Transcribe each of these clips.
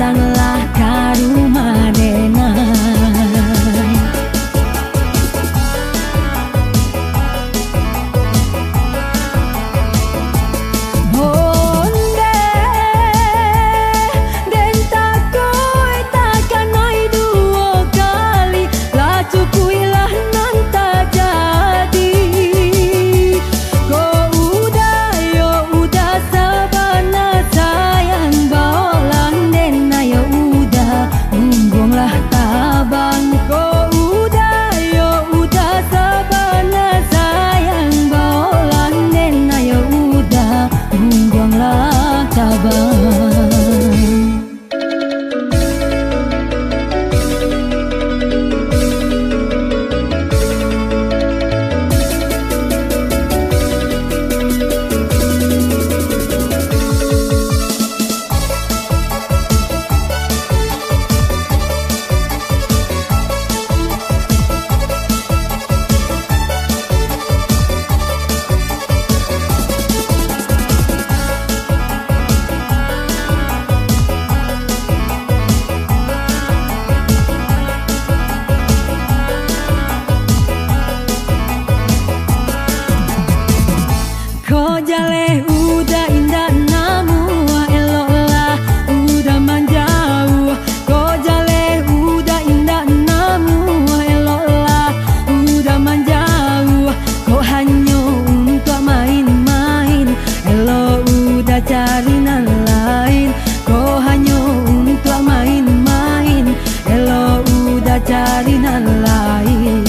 datanglah ke rumah denai. Bonde den takoi takkan ai dua kali, lah cukuilah nan tak jadi. Kau udah sabana sayang bawalah denai, ya udah unggunglah tabang. Kau udah sabana sayang bawalah denai, ya udah unggunglah tabang. Ko jale udah indah namu eloklah udah manjau. Ko jale udah indah namu eloklah udah manjau. Ko hanya untuk main-main, elok udah cari nan lain. Ko hanya untuk main-main, elok udah cari nan lain.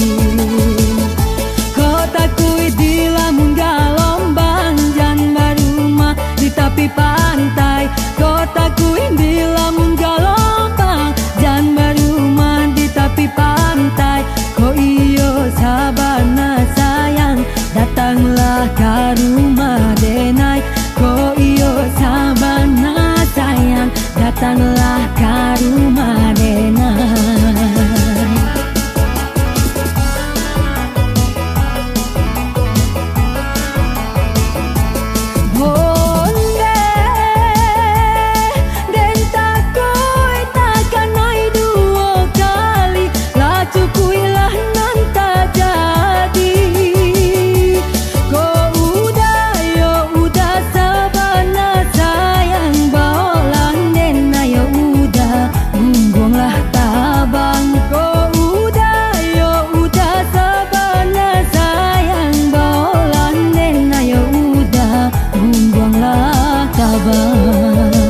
Ko takui di lamun galombang jan barumah di tepi pantai. Ko takui di lamun galombang jan barumah di tepi pantai. Ko iyo sabana sayang datanglah ke rumah denai. Ko iyo sabana sayang datanglah ke rumah denai. Bonde den takoi takkan ai dua kali, lah cukuilah nan tak jadi. Kau udah sabana sayang bawalah denai, ya udah unggunglah tabang. Kau udah sabana sayang bawalah denai, ya udah unggunglah tabang.